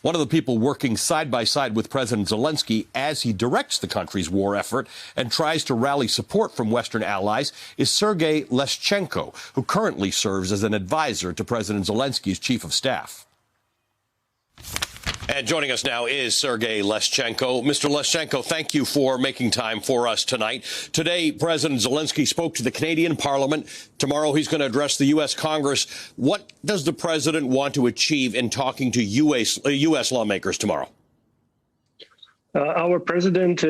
One of the people working side by side with President Zelensky as he directs the country's war effort and tries to rally support from Western allies is Sergei Leshchenko, who currently serves as an advisor to President Zelensky's chief of staff. And joining us now is Sergei Leshchenko. Mr. Leshchenko, thank you for making time for us tonight. Today, President Zelensky spoke to the Canadian Parliament. Tomorrow, he's going to address the U.S. Congress. What does the president want to achieve in talking to U.S. lawmakers tomorrow? Our president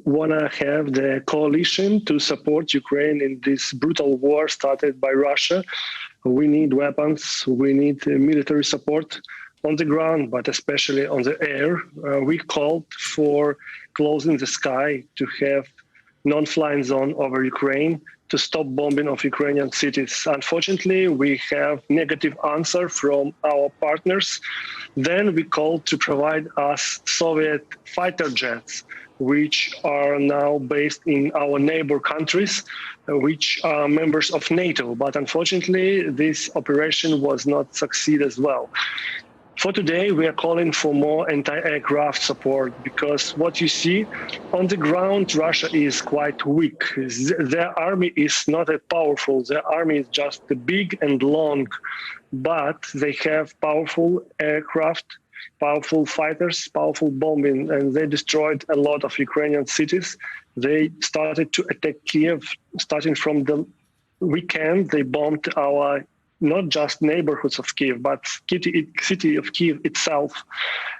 want to have the coalition to support Ukraine in this brutal war started by Russia. We need weapons. We need military support on the ground, but especially on the air. We called for closing the sky, to have non-flying zone over Ukraine, to stop bombing of Ukrainian cities. Unfortunately, we have negative answer from our partners. Then we called to provide us Soviet fighter jets, which are now based in our neighbor countries, which are members of NATO. But unfortunately, this operation was not succeed as well. For today, we are calling for more anti-aircraft support, because what you see on the ground, Russia is quite weak. Their army is not that powerful. Their army is just big and long, but they have powerful aircraft, powerful fighters, powerful bombing, and they destroyed a lot of Ukrainian cities. They started to attack Kiev. Starting from the weekend, they bombed our not just neighborhoods of Kiev, but city of Kiev itself.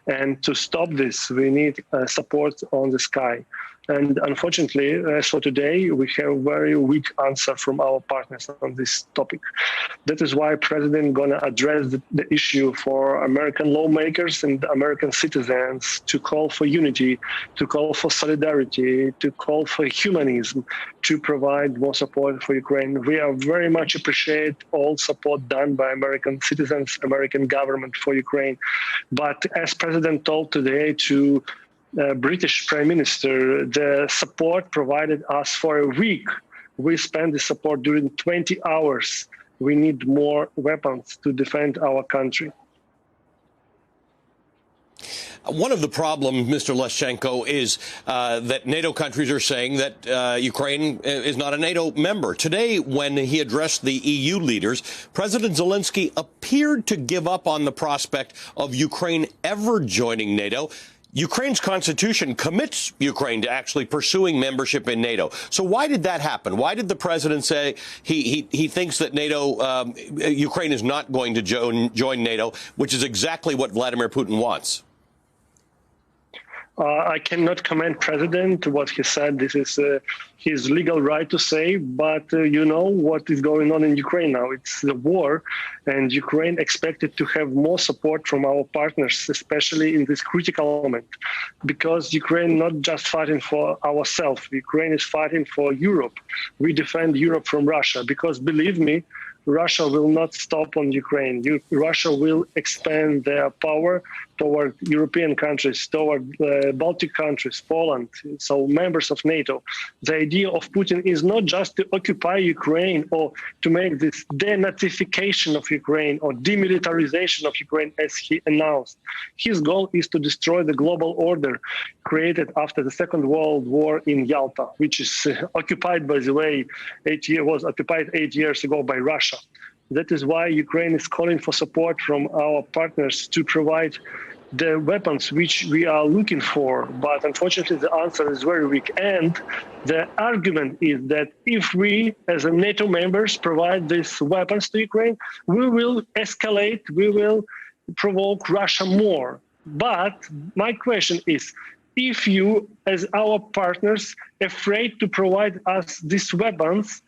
And to stop this, we need support on the sky. And unfortunately, as for today, we have very weak answer from our partners on this topic. That is why President gonna address the issue for American lawmakers and American citizens to call for unity, to call for solidarity, to call for humanism, to provide more support for Ukraine. We are very much appreciate all support done by American citizens, American government for Ukraine. But as President told today to British Prime Minister, the support provided us for a week. We spent the support during 20 hours. We need more weapons to defend our country. One of the problems, Mr. Leshchenko, is that NATO countries are saying that Ukraine is not a NATO member. Today, when he addressed the EU leaders, President Zelensky appeared to give up on the prospect of Ukraine ever joining NATO. Ukraine's constitution commits Ukraine to actually pursuing membership in NATO. So why did that happen? Why did the president say he thinks that NATO, Ukraine is not going to join NATO, which is exactly what Vladimir Putin wants? I cannot comment President what he said. This is his legal right to say, but you know what is going on in Ukraine now. It's the war, and Ukraine expected to have more support from our partners, especially in this critical moment, because Ukraine not just fighting for ourselves. Ukraine is fighting for Europe. We defend Europe from Russia, because believe me, Russia will not stop on Ukraine. Russia will expand their power toward European countries, toward Baltic countries, Poland, so members of NATO. The idea of Putin is not just to occupy Ukraine or to make this denazification of Ukraine or demilitarization of Ukraine as he announced. His goal is to destroy the global order created after the Second World War in Yalta, which is occupied, by the way, was occupied 8 years ago by Russia. That is why Ukraine is calling for support from our partners to provide the weapons which we are looking for. But unfortunately, the answer is very weak. And the argument is that if we, as a NATO members, provide these weapons to Ukraine, we will escalate, we will provoke Russia more. But my question is, if you, as our partners, afraid to provide us these weapons,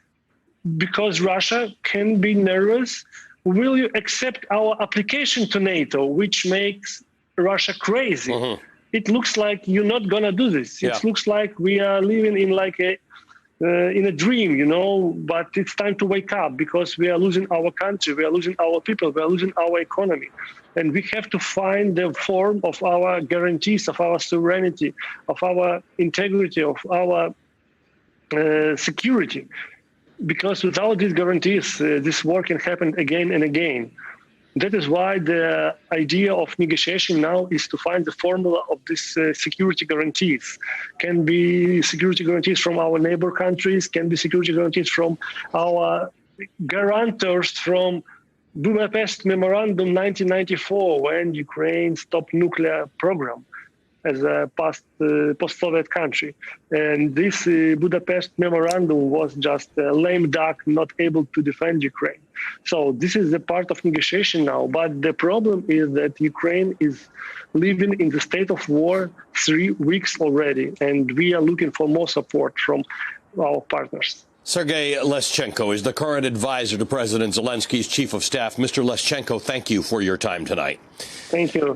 because Russia can be nervous, will you accept our application to NATO, which makes Russia crazy? Mm-hmm. It looks like you're not gonna do this. Yeah. It looks like we are living in like in a dream, you know, but it's time to wake up, because we are losing our country, we are losing our people, we are losing our economy. And we have to find the form of our guarantees, of our sovereignty, of our integrity, of our security. Because without these guarantees, this war can happen again and again. That is why the idea of negotiation now is to find the formula of this security guarantees. Can be security guarantees from our neighbor countries, can be security guarantees from our guarantors from Budapest Memorandum 1994, when Ukraine stopped nuclear program as a post-Soviet country. And this Budapest Memorandum was just a lame duck, not able to defend Ukraine. So this is a part of negotiation now. But the problem is that Ukraine is living in the state of war 3 weeks already, and we are looking for more support from our partners. Sergei Leshchenko is the current advisor to President Zelensky's chief of staff. Mr. Leshchenko, thank you for your time tonight. Thank you.